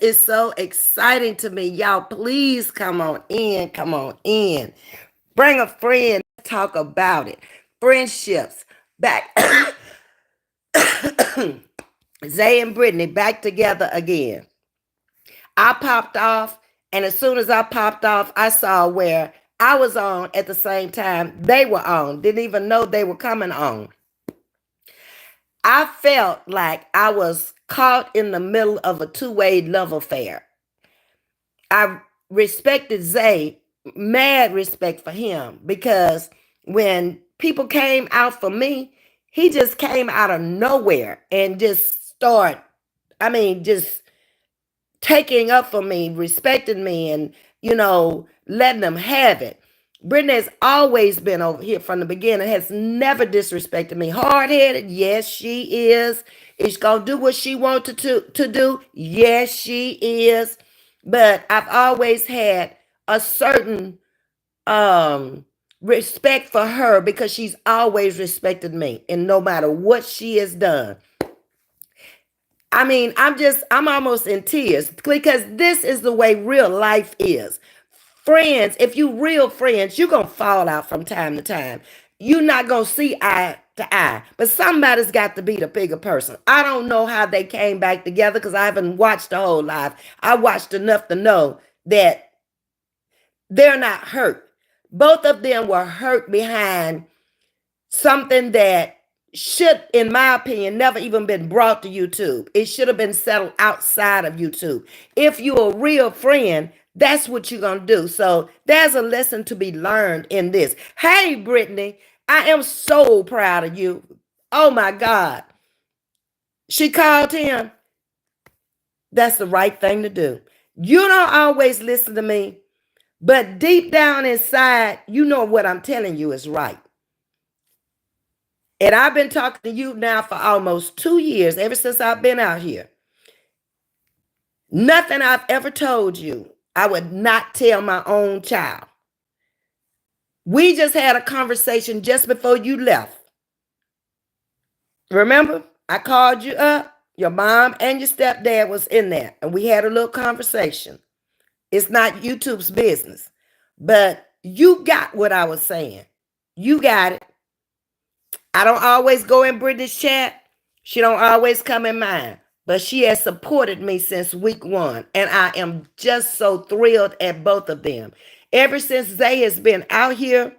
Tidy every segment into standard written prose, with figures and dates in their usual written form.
is so exciting to me. Y'all, please come on in. Come on in. Bring a friend. Talk about it. Friendships. Back. Zay and Brittany back together again. I popped off, and as soon as I popped off, I saw where I was on at the same time they were on. Didn't even know they were coming on. I felt like I was caught in the middle of a two-way love affair. I respected Zay, mad respect for him, because when people came out for me, he just came out of nowhere and just just taking up for me, respecting me, and letting them have it. Brittany has always been over here from the beginning, has never disrespected me. Hard-headed, yes, she is. Is gonna do what she wanted to do? Yes, she is. But I've always had a certain respect for her because she's always respected me. And no matter what she has done, I mean, I'm almost in tears because this is the way real life is. Friends, if you real friends, you're going to fall out from time to time. You're not going to see eye to eye, but somebody's got to be the bigger person. I don't know how they came back together because I haven't watched the whole life. I watched enough to know that they're not hurt. Both of them were hurt behind something that should, in my opinion, never even been brought to YouTube. It should have been settled outside of YouTube. If you're a real friend, that's what you're going to do. So there's a lesson to be learned in this. Hey, Brittany, I am so proud of you. Oh, my God. She called him. That's the right thing to do. You don't always listen to me, but deep down inside, you know what I'm telling you is right. And I've been talking to you now for almost 2 years, ever since I've been out here. Nothing I've ever told you, I would not tell my own child. We just had a conversation just before you left. Remember, I called you up. Your mom and your stepdad was in there, and we had a little conversation. It's not YouTube's business, but you got what I was saying. You got it. I don't always go in Brittany's chat. She don't always come in mine, but she has supported me since week 1, and I am just so thrilled at both of them. Ever since Zay has been out here,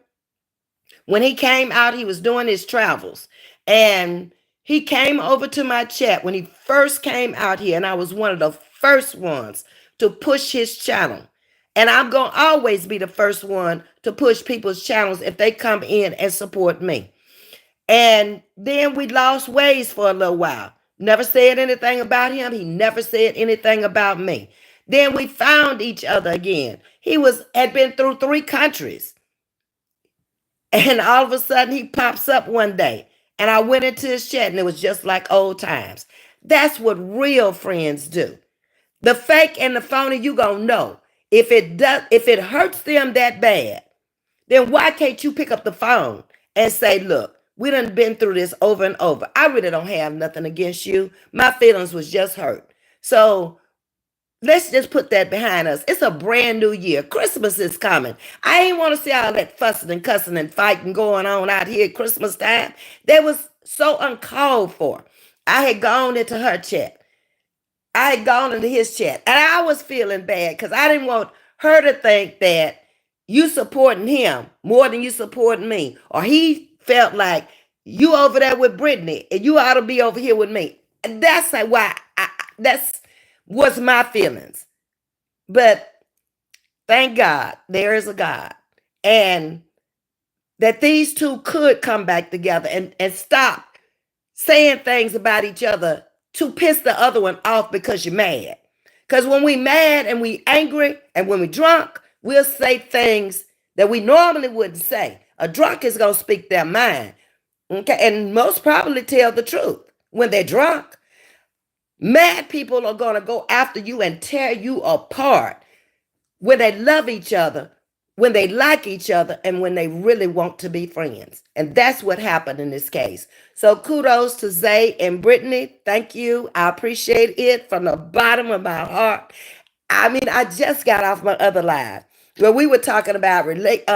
when he came out, he was doing his travels, and he came over to my chat when he first came out here, and I was one of the first ones to push his channel. And I'm going to always be the first one to push people's channels if they come in and support me. And then we lost ways for a little while. Never said anything about him. He never said anything about me. Then we found each other again. He had been through 3 countries. And all of a sudden he pops up one day. And I went into his chat and it was just like old times. That's what real friends do. The fake and the phony, you gonna know. If it hurts them that bad, then why can't you pick up the phone and say, look, we done been through this over and over. I really don't have nothing against you. My feelings was just hurt. So let's just put that behind us. It's a brand new year. Christmas is coming. I ain't want to see all that fussing and cussing and fighting going on out here at Christmas time. That was so uncalled for. I had gone into her chat. I had gone into his chat. And I was feeling bad because I didn't want her to think that you supporting him more than you supporting me. Or he felt like you over there with Brittany and you ought to be over here with me. And that's why that's was my feelings. But thank God there is a God. And that these two could come back together and stop saying things about each other to piss the other one off because you're mad. Because when we mad and we angry and when we drunk, we'll say things that we normally wouldn't say. A drunk is going to speak their mind. Okay, and most probably tell the truth when they're drunk. Mad people are going to go after you and tear you apart when they love each other. when they like each other and when they really want to be friends. And that's what happened in this case. So kudos to Zay and Brittany. Thank you. I appreciate it from the bottom of my heart. I mean, I just got off my other live where we were talking about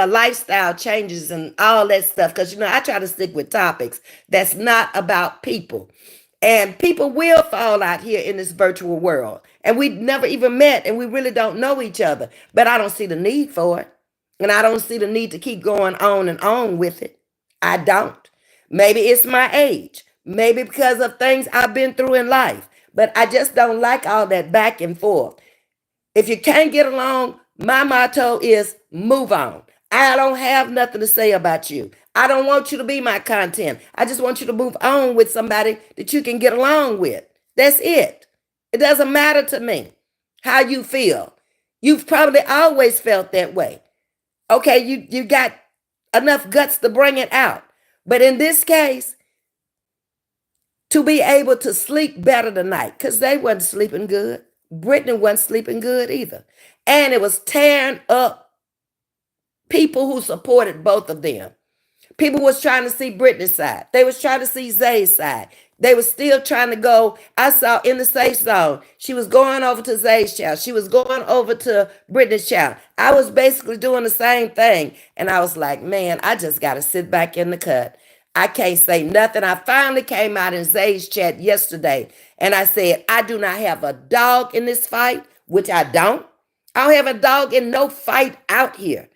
lifestyle changes and all that stuff. Because, I try to stick with topics that's not about people. And people will fall out here in this virtual world. And we never even met and we really don't know each other. But I don't see the need for it. And I don't see the need to keep going on and on with it. I don't. Maybe it's my age. Maybe because of things I've been through in life. But I just don't like all that back and forth. If you can't get along, my motto is move on. I don't have nothing to say about you. I don't want you to be my content. I just want you to move on with somebody that you can get along with. That's it. It doesn't matter to me how you feel. You've probably always felt that way. Okay, you got enough guts to bring it out. But in this case, to be able to sleep better tonight, because they wasn't sleeping good. Brittany wasn't sleeping good either. And it was tearing up people who supported both of them. People was trying to see Brittany's side. They was trying to see Zay's side. They was still trying to go. I saw in the safe zone, she was going over to Zay's child. She was going over to Brittany's child. I was basically doing the same thing. And I was like, man, I just got to sit back in the cut. I can't say nothing. I finally came out in Zay's chat yesterday and I said, I do not have a dog in this fight, which I don't. I don't have a dog in no fight out here.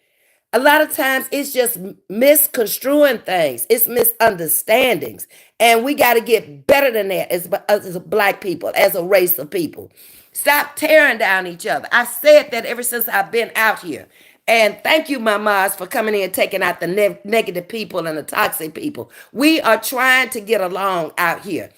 A lot of times it's just misconstruing things. It's misunderstandings. And we got to get better than that as black people, as a race of people. Stop tearing down each other. I said that ever since I've been out here. And thank you, mamas, for coming in and taking out the negative people and the toxic people. We are trying to get along out here.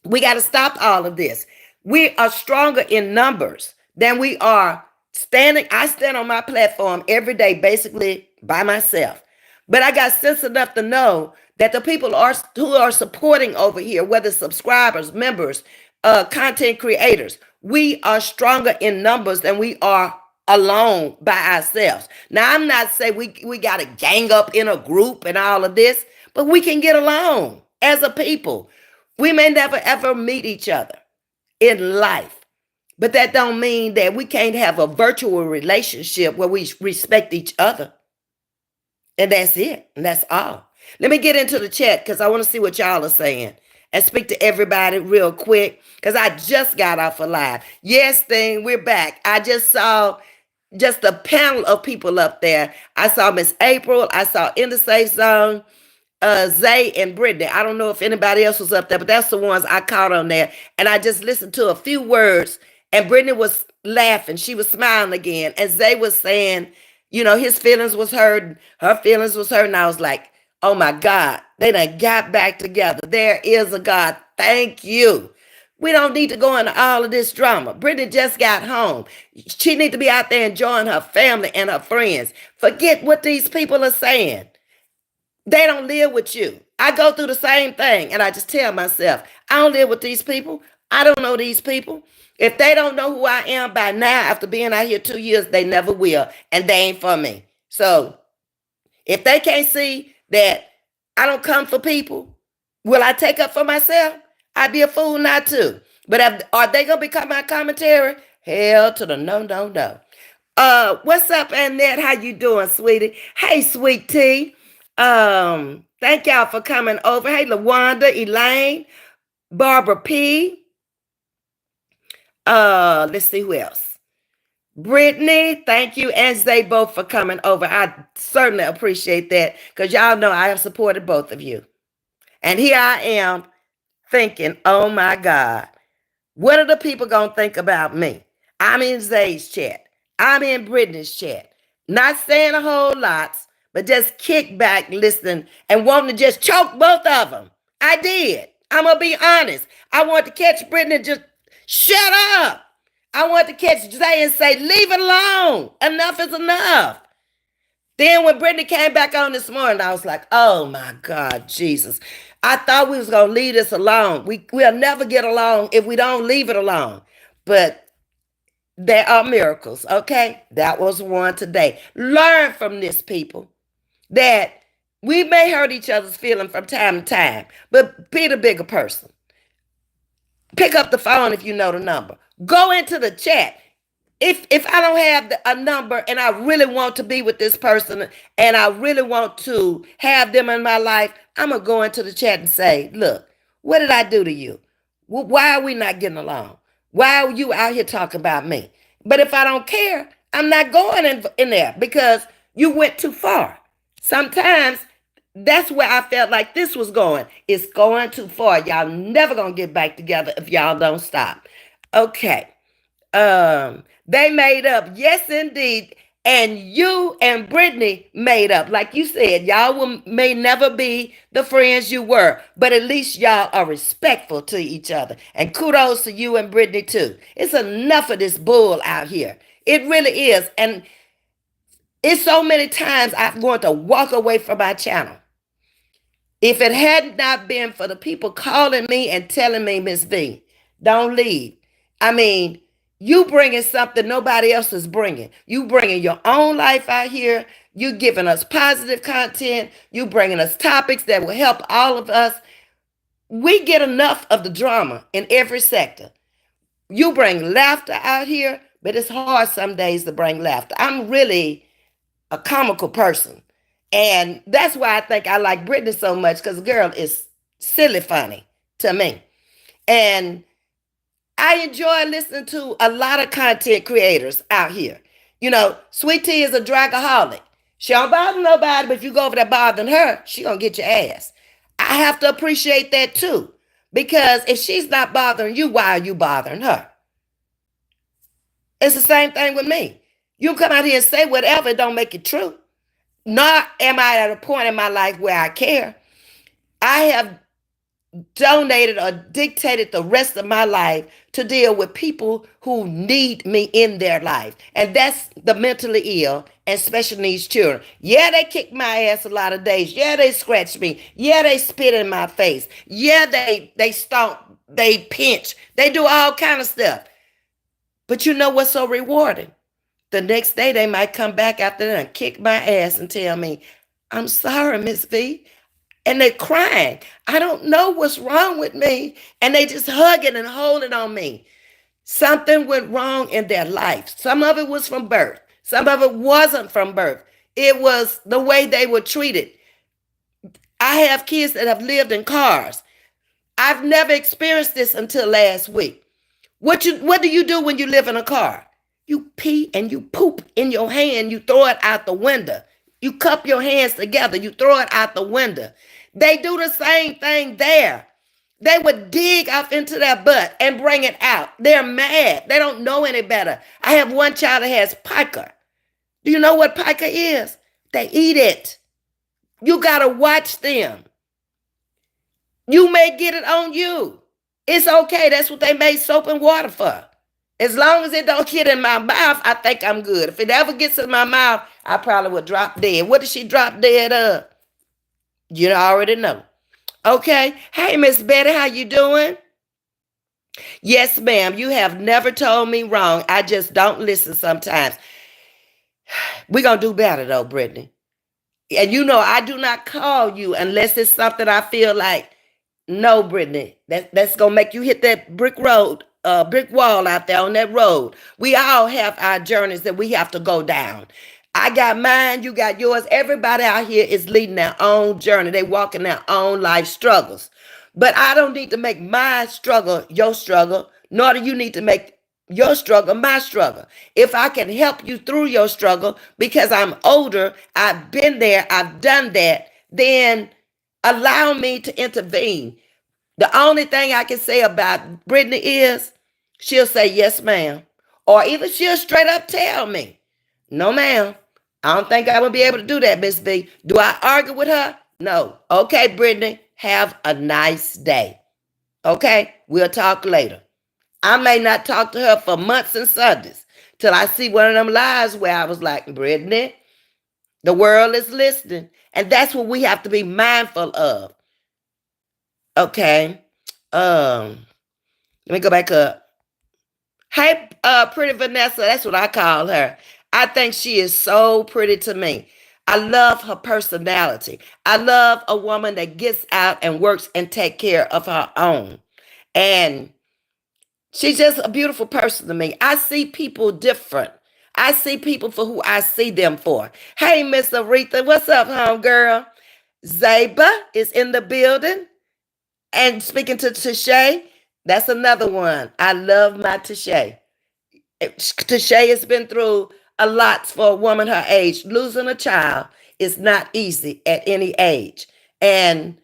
We got to stop all of this. We are stronger in numbers than we are standing. I stand on my platform every day, basically by myself. But I got sense enough to know that the people who are supporting over here, whether subscribers, members, content creators, we are stronger in numbers than we are alone by ourselves. Now, I'm not saying we got to gang up in a group and all of this, but we can get along as a people. We may never ever meet each other in life, but that don't mean that we can't have a virtual relationship where we respect each other. And that's it. And that's all. Let me get into the chat because I want to see what y'all are saying and speak to everybody real quick because I just got off a live. Yes, thing, we're back. I just saw just a panel of people up there. I saw Miss April. I saw In the Safe Zone, Zay and Brittany. I don't know if anybody else was up there, but that's the ones I caught on there. And I just listened to a few words and Brittany was laughing. She was smiling again. And Zay was saying, his feelings was hurt. Her feelings was hurt. And I was like, oh my God, they done got back together. There is a God. Thank you. We don't need to go into all of this drama. Brittany just got home. She need to be out there enjoying her family and her friends. Forget what these people are saying. They don't live with you. I go through the same thing and I just tell myself, I don't live with these people. I don't know these people. If they don't know who I am by now, after being out here 2 years, they never will. And they ain't for me. So if they can't see that I don't come for people, will I take up for myself? I'd be a fool not to. But are they going to become my commentary? Hell to the no, no, no. What's up, Annette? How you doing, sweetie? Hey, sweet tea. Thank y'all for coming over. Hey, LaWanda, Elaine, Barbara P. Let's see who else. Brittany, thank you, and Zay both for coming over. I certainly appreciate that because y'all know I have supported both of you. And here I am thinking, oh my God, what are the people going to think about me? I'm in Zay's chat. I'm in Brittany's chat. Not saying a whole lot, but just kick back, listening, and wanting to just choke both of them. I did. I'm going to be honest. I want to catch Brittany and just shut up. I want to catch Zay and say, leave it alone. Enough is enough. Then when Brittany came back on this morning, I was like, oh my God, Jesus. I thought we was going to leave this alone. We'll never get along if we don't leave it alone. But There are miracles, okay? That was one today. Learn from this, people, that we may hurt each other's feelings from time to time, but be the bigger person. Pick up the phone if you know the number. Go into the chat. If I don't have a number and I really want to be with this person and I really want to have them in my life, I'm gonna go into the chat and say, look, what did I do to you? Why are we not getting along? Why are you out here talking about me? But if I don't care, I'm not going in there because you went too far. Sometimes that's where I felt like this was going. It's going too far. Y'all never gonna get back together if y'all don't stop. Okay. They made up. Yes, indeed. And you and Brittany made up. Like you said, y'all may never be the friends you were, but at least y'all are respectful to each other. And kudos to you and Brittany too. It's enough of this bull out here. It really is. And it's so many times I'm going to walk away from my channel. If it had not been for the people calling me and telling me, Miss V, don't leave. I mean, you bringing something nobody else is bringing. You bringing your own life out here. You giving us positive content. You bringing us topics that will help all of us. We get enough of the drama in every sector. You bring laughter out here, but it's hard some days to bring laughter. I'm really a comical person. And that's why I think I like Brittany so much, because the girl is silly funny to me. And I enjoy listening to a lot of content creators out here. You know, Sweet Tea is a dragaholic. She don't bother nobody, but if you go over there bothering her, she gonna get your ass. I have to appreciate that too. Because if she's not bothering you, why are you bothering her? It's the same thing with me. You can come out here and say whatever, it don't make it true. Nor am I at a point in my life where I care. I have donated or dictated the rest of my life to deal with people who need me in their life. And that's the mentally ill and special needs children. Yeah, they kick my ass a lot of days. Yeah, they scratch me. Yeah, they spit in my face. Yeah, they stomp, they pinch. They do all kind of stuff. But you know what's so rewarding? The next day they might come back after that and kick my ass and tell me, I'm sorry, Miss V. And they're crying. I don't know what's wrong with me. And they just hugging and holding on me. Something went wrong in their life. Some of it was from birth. Some of it wasn't from birth. It was the way they were treated. I have kids that have lived in cars. I've never experienced this until last week. What do you do when you live in a car? You pee and you poop in your hand. You throw it out the window. You cup your hands together. You throw it out the window. They do the same thing there. They would dig up into their butt and bring it out. They're mad. They don't know any better. I have one child that has pica. Do you know what pica is? They eat it. You got to watch them. You may get it on you. It's okay. That's what they made soap and water for. As long as it don't get in my mouth, I think I'm good. If it ever gets in my mouth, I probably would drop dead. What did she drop dead of? You already know. Okay. Hey, Miss Betty, how you doing? Yes, ma'am. You have never told me wrong. I just don't listen sometimes. We're going to do better, though, Brittany. And you know, I do not call you unless it's something I feel like, no, Brittany, that's gonna make you hit that brick road, brick wall out there on that road. We all have our journeys that we have to go down. I got mine, you got yours. Everybody out here is leading their own journey. They walking their own life struggles. But I don't need to make my struggle your struggle, nor do you need to make your struggle my struggle. If I can help you through your struggle because I'm older, I've been there, I've done that, then allow me to intervene. The only thing I can say about Brittany is she'll say, yes, ma'am. Or either she'll straight up tell me, no, ma'am. I don't think I will be able to do that, Miss V. Do I argue with her? No. Okay, Brittany, have a nice day. Okay, we'll talk later. I may not talk to her for months and Sundays till I see one of them lives where I was like, Brittany, the world is listening. And that's what we have to be mindful of. Okay. Let me go back up. Hey, pretty Vanessa, that's what I call her. I think she is so pretty to me. I love her personality. I love a woman that gets out and works and take care of her own. And she's just a beautiful person to me. I see people different. I see people for who I see them for. Hey, Miss Aretha, what's up, homegirl? Zaba is in the building. And speaking to Tashay, that's another one. I love my Tashay. Tashay has been through a lot for a woman her age. Losing a child is not easy at any age. And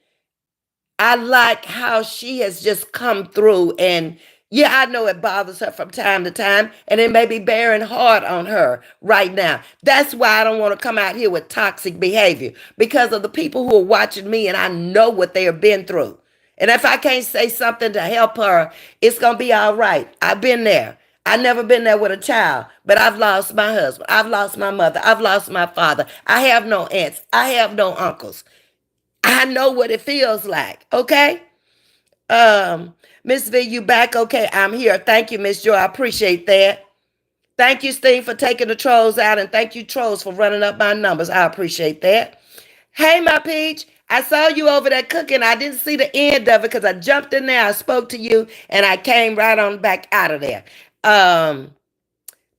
I like how she has just come through. And yeah, I know it bothers her from time to time, and it may be bearing hard on her right now. That's why I don't want to come out here with toxic behavior, because of the people who are watching me, and I know what they have been through. And if I can't say something to help her, it's going to be all right. I've been there. I've never been there with a child, but I've lost my husband. I've lost my mother. I've lost my father. I have no aunts. I have no uncles. I know what it feels like. Okay. Ms.V, you back? Okay, I'm here. Thank you, Miss Joy. I appreciate that. Thank you, Steve, for taking the trolls out, and thank you, trolls, for running up my numbers. I appreciate that. Hey, my peach, I saw you over there cooking. I didn't see the end of it because I jumped in there. I spoke to you, and I came right on back out of there. Um,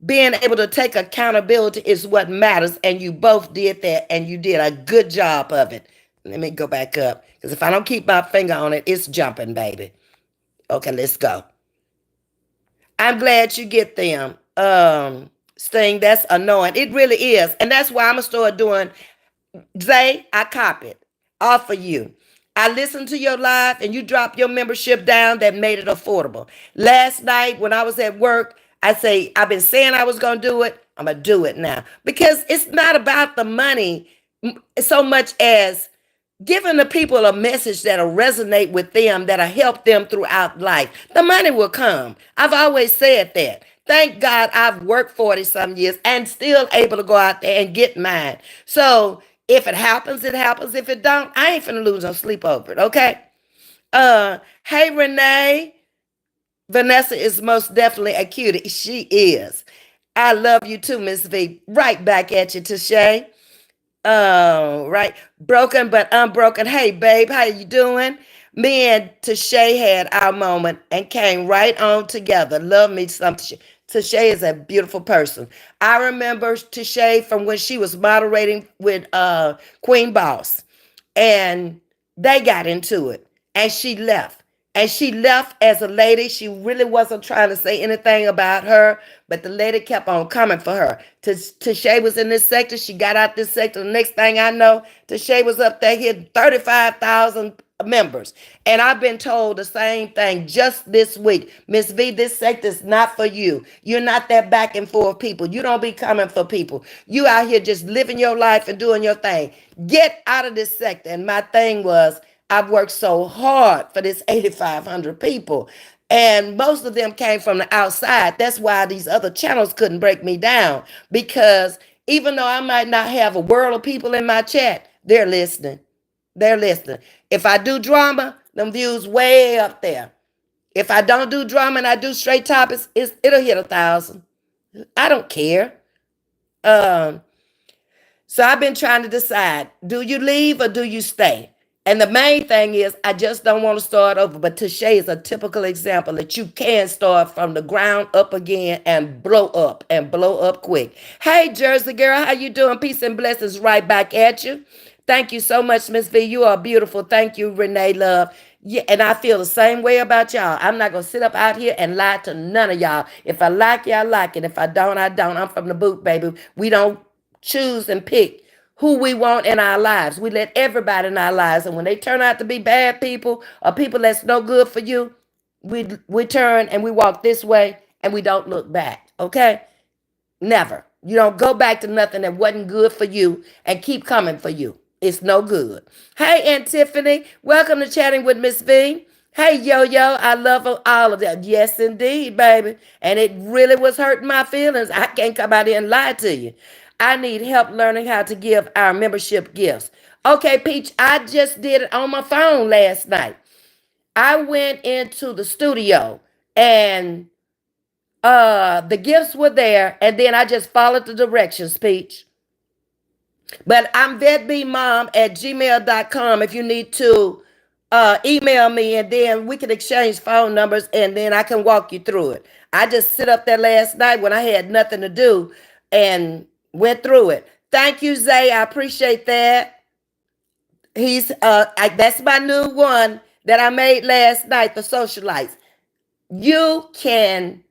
Being able to take accountability is what matters, and you both did that, and you did a good job of it. Let me go back up, because if I don't keep my finger on it, it's jumping, baby. Okay, let's go. I'm glad you get them. Sting, that's annoying. It really is. And that's why I'm gonna start doing. Zay, I copied off of you. I listened to your live and you dropped your membership down that made it affordable. Last night when I was at work, I say, I've been saying I was gonna do it. I'm gonna do it now. Because it's not about the money so much as giving the people a message that'll resonate with them, that'll help them throughout life. The money will come. I've always said that. Thank God I've worked 40 some years and still able to go out there and get mine. So if it happens, it happens. If it don't, I ain't finna lose no sleep over it, okay? Hey Renee. Vanessa is most definitely a cutie. She is. I love you too, Miss V. Right back at you, Tashay. Oh, right. Broken but unbroken. Hey, babe, how you doing? Me and Tashay had our moment and came right on together. Love me some Tashay. Tashay is a beautiful person. I remember Tashay from when she was moderating with Queen Boss, and they got into it, and she left. And she left as a lady. She really wasn't trying to say anything about her, but the lady kept on coming for her. Tashay was in this sector. She got out this sector. The next thing I know, Tashay was up there hitting 35,000 members. And I've been told the same thing just this week. Miss V, this sector is not for you. You're not that back and forth people. You don't be coming for people. You out here just living your life and doing your thing. Get out of this sector. And my thing was, I've worked so hard for this 8,500 people. And most of them came from the outside. That's why these other channels couldn't break me down. Because even though I might not have a world of people in my chat, they're listening. They're listening. If I do drama, them views way up there. If I don't do drama and I do straight topics, it'll hit 1,000. I don't care. Um, so I've been trying to decide, do you leave or do you stay? And the main thing is, I just don't want to start over. But Tashay is a typical example that you can start from the ground up again and blow up quick. Hey, Jersey girl, how you doing? Peace and blessings right back at you. Thank you so much, Miss V. You are beautiful. Thank you, Renee Love. Yeah, and I feel the same way about y'all. I'm not gonna sit up out here and lie to none of y'all. If I like you, I like it. If I don't, I don't. I'm from the boot, baby. We don't choose and pick who we want in our lives. We let everybody in our lives, and when they turn out to be bad people or people that's no good for you, we turn and we walk this way and we don't look back. Okay? Never. You don't go back to nothing that wasn't good for you and keep coming for you. It's no good. Hey, Aunt Tiffany. Welcome to Chatting with Miss V. Hey, Yo-Yo. I love all of that. Yes, indeed, baby. And it really was hurting my feelings. I can't come out here and lie to you. I need help learning how to give our membership gifts. Okay, Peach, I just did it on my phone last night. I went into the studio and The gifts were there, and then I just followed the directions, Peach. But I'm vetbmom at gmail.com if you need to email me, and then we can exchange phone numbers, and then I can walk you through it. I just sit up there last night when I had nothing to do and went through it. Thank you, Zay. I appreciate that. That's my new one that I made last night, the socialites. You can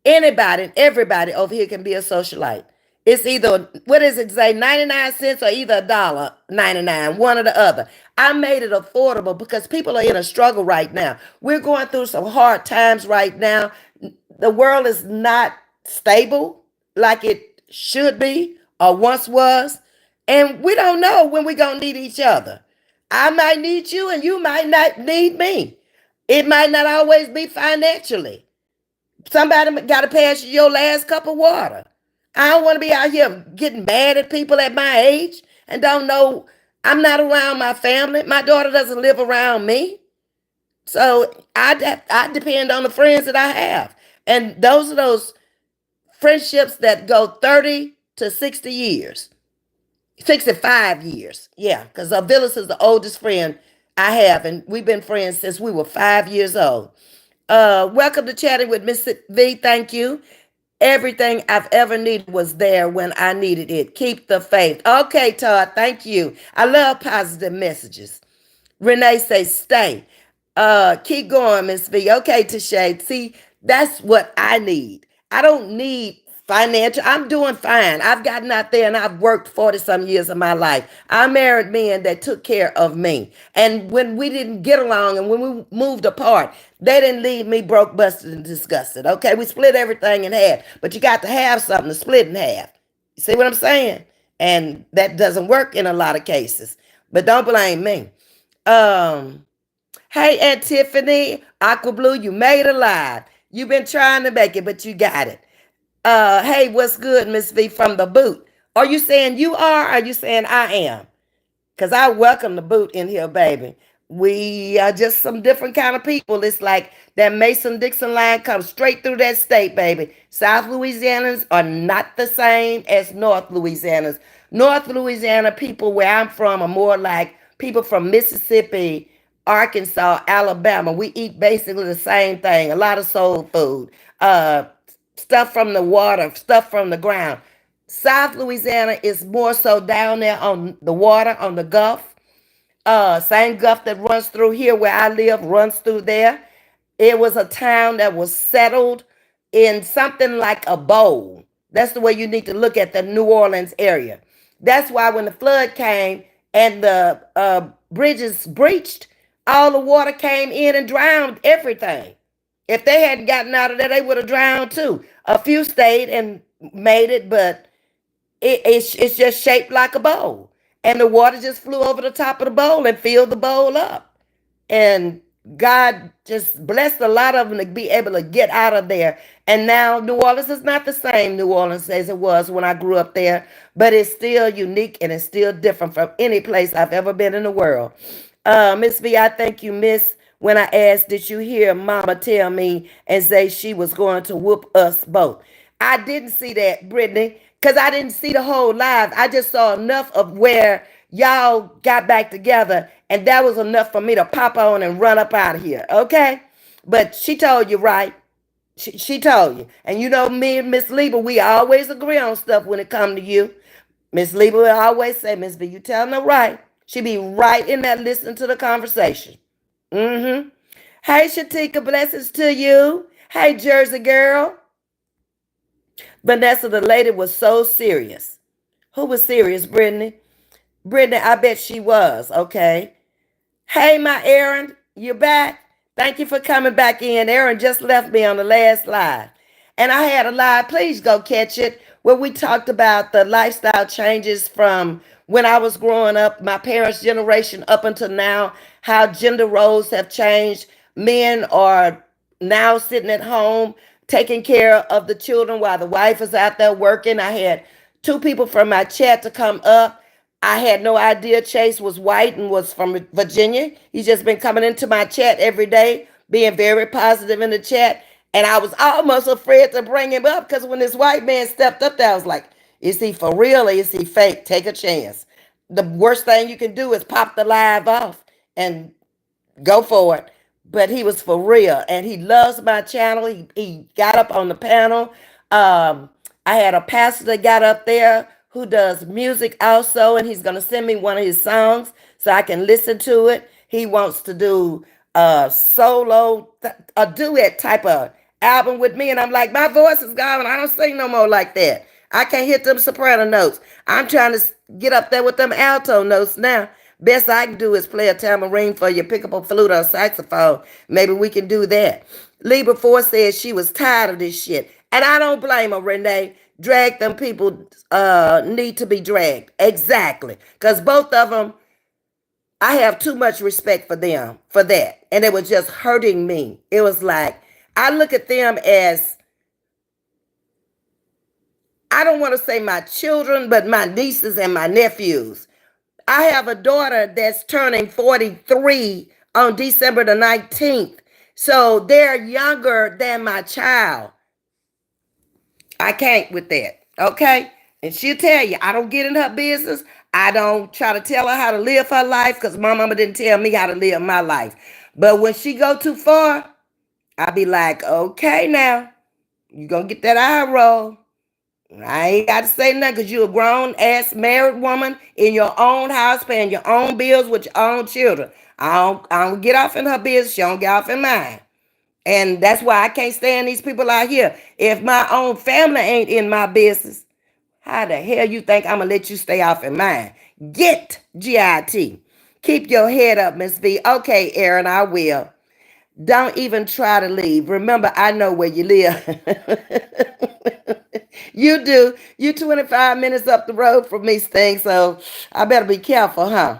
Anybody and everybody over here can be a socialite. It's either, what is it, say 99 cents or either $1.99, one or the other. I made it affordable because people are in a struggle right now. We're going through some hard times right now. The world is not stable like it should be or once was. And we don't know when we're going to need each other. I might need you and you might not need me. It might not always be financially. Somebody got to pass you your last cup of water. I don't want to be out here getting mad at people at my age and don't know. I'm not around my family. My daughter doesn't live around me. So I depend on the friends that I have. And those are those friendships that go 30 to 60 years, 65 years. Yeah, because Villas is the oldest friend I have. And we've been friends since we were 5 years old. Welcome to Chatting with Ms.V. Thank you. Everything I've ever needed was there when I needed it. Keep the faith. Okay, Todd, thank you. I love positive messages. Renee says, stay. Keep going, Miss V. Okay, Tashay. See, that's what I need. I don't need financial. I'm doing fine. I've gotten out there and I've worked 40 some years of my life. I married men that took care of me. And when we didn't get along and when we moved apart, they didn't leave me broke, busted, and disgusted. Okay, we split everything in half, but you got to have something to split in half. You see what I'm saying? And that doesn't work in a lot of cases. But don't blame me. Um, Hey, Aunt Tiffany, Aqua Blue, you made it live. You've been trying to make it, but you got it. Hey, what's good, Miss V from the boot? Are you saying you are? Or are you saying I am? Because I welcome the boot in here, baby. We are just some different kind of people. It's like that Mason-Dixon line comes straight through that state, baby. South Louisianans are not the same as North Louisianans. North Louisiana people where I'm from are more like people from Mississippi, Arkansas, Alabama. We eat basically the same thing. A lot of soul food. Stuff from the water, stuff from the ground. South Louisiana is more so down there on the water, on the Gulf. Same Gulf that runs through here where I live runs through there. It was a town that was settled in something like a bowl. That's the way you need to look at the New Orleans area. That's why when the flood came and the bridges breached, all the water came in and drowned everything. If they hadn't gotten out of there, they would have drowned too. A few stayed and made it, but it's just shaped like a bowl. And the water just flew over the top of the bowl and filled the bowl up. And God just blessed a lot of them to be able to get out of there. And now New Orleans is not the same New Orleans as it was when I grew up there, but it's still unique and it's still different from any place I've ever been in the world. Miss V, I thank you, Miss. When I asked, did you hear Mama tell me and say she was going to whoop us both? I didn't see that, Brittany, because I didn't see the whole live. I just saw enough of where y'all got back together, and that was enough for me to pop on and run up out of here, okay? But she told you right. She told you. And you know me and Miss Lieber, we always agree on stuff when it come to you. Miss Lieber will always say, Miss V, you telling her right. She be right in there listening to the conversation. Mm-hmm. Hey, Shatika, blessings to you. Hey, Jersey girl. Vanessa, the lady was so serious. Who was serious, Brittany? Brittany, I bet she was, okay. Hey, my Aaron, you back? Thank you for coming back in. Aaron just left me on the last live. And I had a live, please go catch it, where we talked about the lifestyle changes from when I was growing up, my parents' generation up until now, how gender roles have changed. Men are now sitting at home taking care of the children while the wife is out there working. I had two people from my chat to come up. I had no idea Chase was white and was from Virginia. He's just been coming into my chat every day, being very positive in the chat. And I was almost afraid to bring him up because when this white man stepped up there, I was like, is he for real or is he fake? Take a chance. The worst thing you can do is pop the live off and go for it. But he was for real, and he loves my channel. He got up on the panel. I had a pastor that got up there who does music also, and he's gonna send me one of his songs so I can listen to it. He wants to do a solo, a duet type of album with me, and I'm like, my voice is gone. I don't sing no more like that. I can't hit them soprano notes. I'm trying to get up there with them alto notes now. Best I can do is play a tambourine for you, pick up a flute or a saxophone. Maybe we can do that. Lee before said she was tired of this shit. And I don't blame her, Renee. Drag them people need to be dragged. Exactly. Because both of them, I have too much respect for them for that. And it was just hurting me. It was like, I look at them as, I don't want to say my children, but my nieces and my nephews. I have a daughter that's turning 43 on December the 19th. So they're younger than my child. I can't with that. Okay? And she'll tell you, I don't get in her business. I don't try to tell her how to live her life because my mama didn't tell me how to live my life. But when she go too far, I be like, okay now, you gonna get that eye roll. I ain't got to say nothing because you're a grown ass married woman in your own house, paying your own bills with your own children. I don't get off in her business. She don't get off in mine. And that's why I can't stand these people out here. If my own family ain't in my business, how the hell you think I'm going to let you stay off in mine? Get GIT. Keep your head up, Miss V. Okay, Aaron, I will. Don't even try to leave. Remember, I know where you live. You do. You 25 minutes up the road from me, Sting, so I better be careful, huh?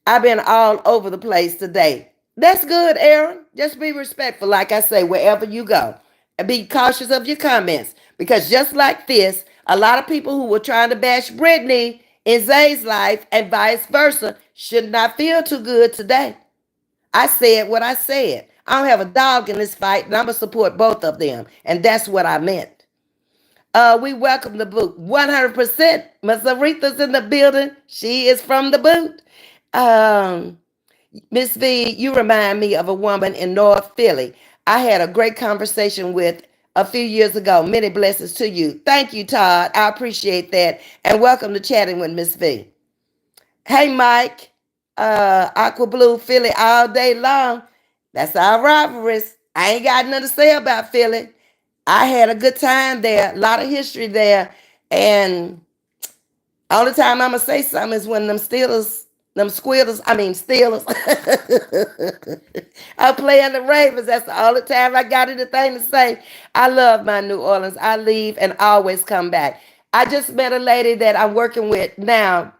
I've been all over the place today. That's good, Aaron. Just be respectful, like I say, wherever you go. And be cautious of your comments. Because just like this, a lot of people who were trying to bash Brittany in Zay's life and vice versa should not feel too good today. I said what I said. I don't have a dog in this fight, and I'm going to support both of them. And that's what I meant. We welcome the boot. 100%. Miss Aretha's in the building. She is from the boot. Ms. V, you remind me of a woman in North Philly. I had a great conversation with a few years ago. Many blessings to you. Thank you, Todd. I appreciate that. And welcome to Chatting with Ms. V. Hey, Mike. Aqua Blue, Philly all day long. That's our rivalries. I ain't got nothing to say about Philly. I had a good time there, a lot of history there. And all the time I'm going to say something is when them Steelers, Steelers, are playing the Ravens. That's the only time I got anything to say. I love my New Orleans. I leave and always come back. I just met a lady that I'm working with now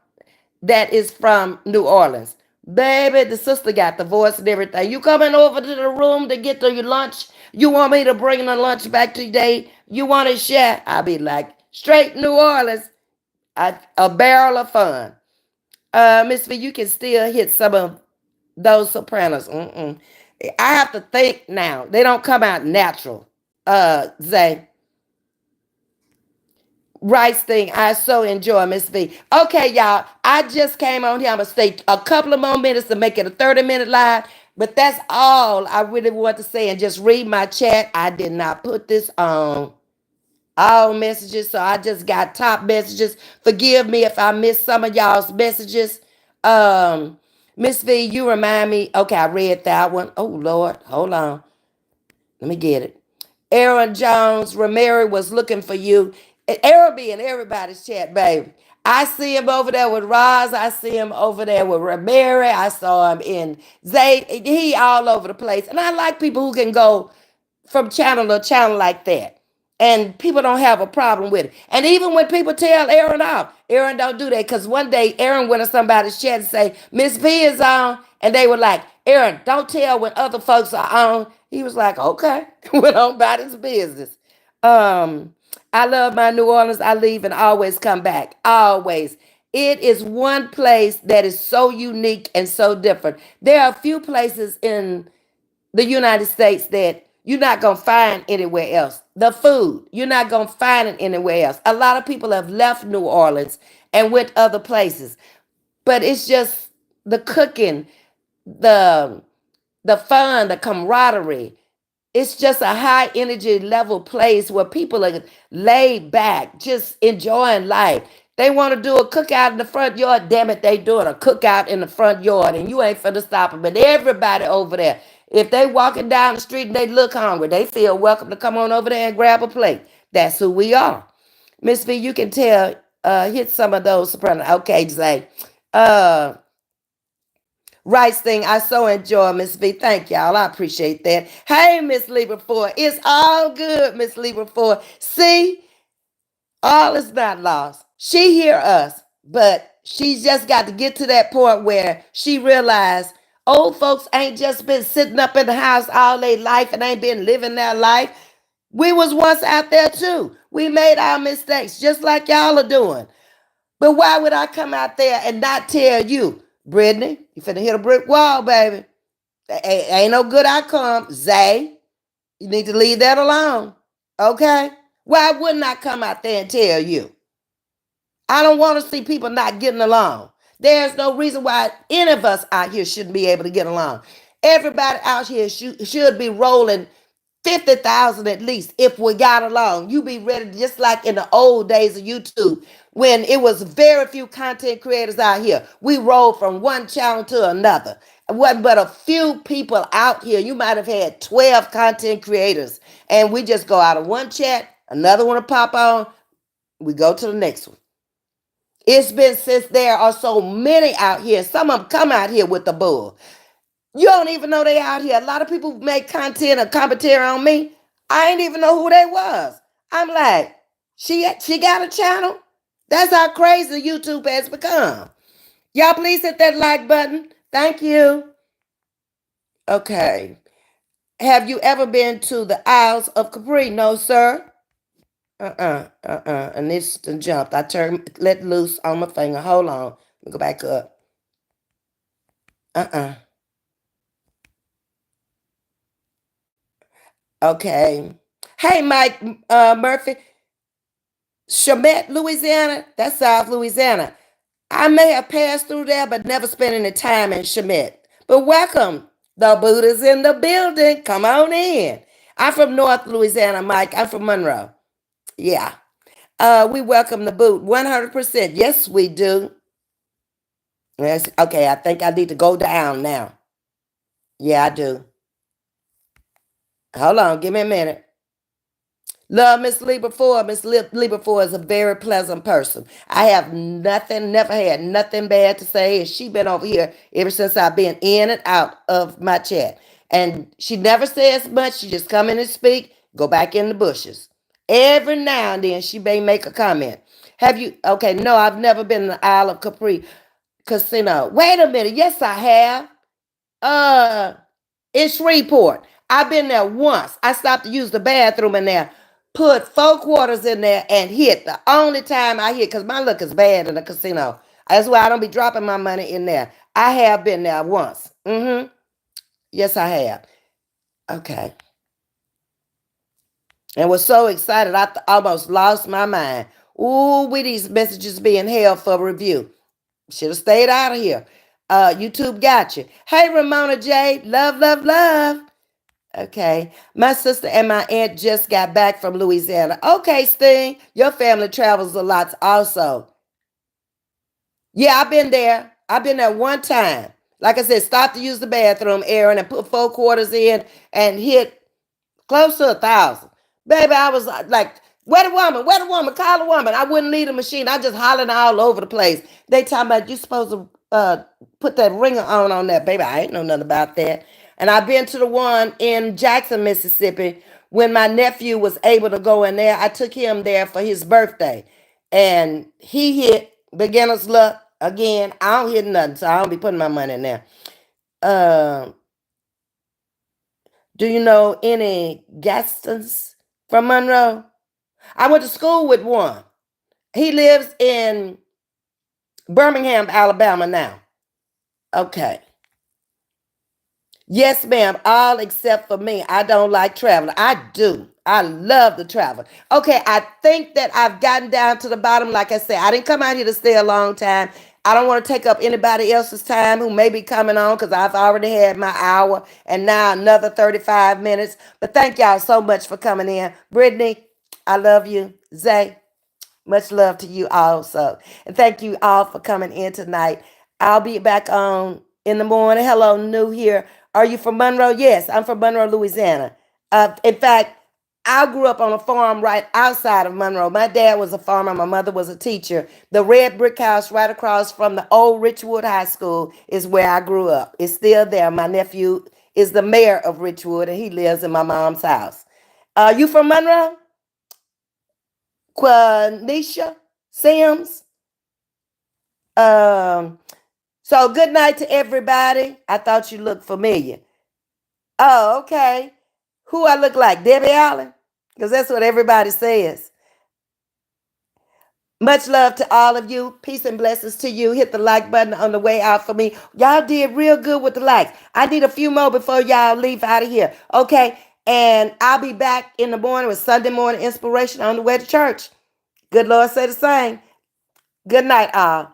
that is from New Orleans. Baby, the sister got the voice and everything. You coming over to the room to get to your lunch? You want me to bring the lunch back today? You want to share? I'll be like, straight New Orleans, a barrel of fun. Miss V, you can still hit some of those sopranos. I have to think now. They don't come out natural. Zay. Rice thing. I so enjoy Miss V. Okay, y'all. I just came on here. I'm going to stay a couple of more minutes to make it a 30-minute live. But that's all I really want to say. And just read my chat. I did not put this on all messages. So I just got top messages. Forgive me if I missed some of y'all's messages. Miss V, you remind me. Okay, I read that one. Oh, Lord. Hold on. Let me get it. Aaron Jones, Ramiro was looking for you. Aaron be in everybody's chat, baby. I see him over there with Roz. I see him over there with Ramiro. I saw him in Zay. He all over the place. And I like people who can go from channel to channel like that. And people don't have a problem with it. And even when people tell Aaron off, Aaron don't do that. Because one day Aaron went to somebody's chat and say, Ms. V is on. And they were like, Aaron, don't tell when other folks are on. He was like, okay. Went on about his business. I love my New Orleans. I leave and always come back. Always. It is one place that is so unique and so different. There are a few places in the United States that you're not going to find anywhere else. The food, you're not going to find it anywhere else. A lot of people have left New Orleans and went other places, but it's just the cooking, the fun, the camaraderie. It's just a high energy level place where people are laid back, just enjoying life. They want to do a cookout in the front yard. Damn it, they doing a cookout in the front yard, and you ain't finna stop them. But everybody over there, if they walking down the street and they look hungry, they feel welcome to come on over there and grab a plate. That's who we are. Miss V, you can tell, hit some of those sopranos. Okay, Zay. Uh, Rice thing, I so enjoy, Miss V. Thank y'all. I appreciate that. Hey, Miss Libra 4. It's all good, Miss Libra 4. See, all is not lost. She hear us, but she's just got to get to that point where she realized old folks ain't just been sitting up in the house all their life and ain't been living their life. We was once out there too. We made our mistakes just like y'all are doing. But why would I come out there and not tell you, Brittany, you finna hit a brick wall, baby. Ain't no good outcome. Zay, you need to leave that alone. Okay? Why wouldn't I come out there and tell you? I don't want to see people not getting along. There's no reason why any of us out here shouldn't be able to get along. Everybody out here should be rolling 50,000 at least if we got along. You be ready, just like in the old days of YouTube when it was very few content creators out here. We rolled from one channel to another. It wasn't but a few people out here. You might have had 12 content creators, and we just go out of one chat, another one will pop on, we go to the next one. It's been since there are so many out here. Some of them come out here with the bull. You don't even know they out here. A lot of people make content or commentary on me. I ain't even know who they was. I'm like, she got a channel? That's how crazy YouTube has become. Y'all please hit that like button. Thank you. Okay. Have you ever been to the Isles of Capri? No, sir. And this jumped. I turned let loose on my finger. Hold on. Let me go back up. Okay. Hey, Mike Murphy. Chemet, Louisiana. That's South Louisiana. I may have passed through there, but never spent any time in Chemet. But welcome. The Buddha's in the building. Come on in. I'm from North Louisiana, Mike. I'm from Monroe. Yeah. We welcome the boot 100%. Yes, we do. Yes. Okay, I think I need to go down now. Yeah, I do. Hold on, give me a minute. Love Miss Libra 4. Miss Libra 4 is a very pleasant person. I have nothing, never had nothing bad to say. And she been over here ever since I've been in and out of my chat. And she never says much. She just come in and speak, go back in the bushes. Every now and then she may make a comment. Have you, okay, no, I've never been in the Isle of Capri Casino. Wait a minute. Yes, I have. Uh, in Shreveport. I've been there once. I stopped to use the bathroom in there, put 4 quarters in there and hit. The only time I hit, because my luck is bad in the casino. That's why I don't be dropping my money in there. I have been there once. Yes, I have. Okay. And was so excited, I almost lost my mind. Ooh, with these messages being held for review. Should have stayed out of here. YouTube got you. Hey, Ramona J. Love, love, love. Okay. My sister and my aunt just got back from Louisiana. Okay, Sting. Your family travels a lot also. Yeah, I've been there. I've been there one time. Like I said, stopped to use the bathroom, Aaron, and put 4 quarters in and hit close to 1,000. Baby, I was like, where the woman? Where the woman? Call a woman. I wouldn't leave the machine. I just hollering all over the place. They talking about you supposed to put that ringer on there. Baby, I ain't know nothing about that. And I've been to the one in Jackson, Mississippi. When my nephew was able to go in there, I took him there for his birthday. And he hit beginner's luck again. I don't hit nothing, so I don't be putting my money in there. Um, do you know any Gastons from Monroe? I went to school with one. He lives in Birmingham, Alabama now. Okay. Yes, ma'am. All except for me. I don't like traveling. I do. I love to travel. Okay, I think that I've gotten down to the bottom. Like I said, I didn't come out here to stay a long time. I don't want to take up anybody else's time who may be coming on because I've already had my hour and now another 35 minutes. But thank y'all so much for coming in. Brittany, I love you. Zay, much love to you also. And thank you all for coming in tonight. I'll be back on in the morning. Hello, new here. Are you from Monroe? Yes, I'm from Monroe, Louisiana. In fact, I grew up on a farm right outside of Monroe. My dad was a farmer. My mother was a teacher. The red brick house right across from the old Richwood High School is where I grew up. It's still there. My nephew is the mayor of Richwood, and he lives in my mom's house. You from Monroe? Quanisha Sims. Um, so good night to everybody. I thought you looked familiar. Oh, okay. Who I look like? Debbie Allen? Because that's what everybody says. Much love to all of you. Peace and blessings to you. Hit the like button on the way out for me. Y'all did real good with the likes. I need a few more before y'all leave out of here. Okay. And I'll be back in the morning with Sunday morning inspiration on the way to church. Good Lord say the same. Good night, all.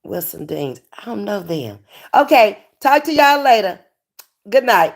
Wilson Deans. I don't know them. Okay. Talk to y'all later. Good night.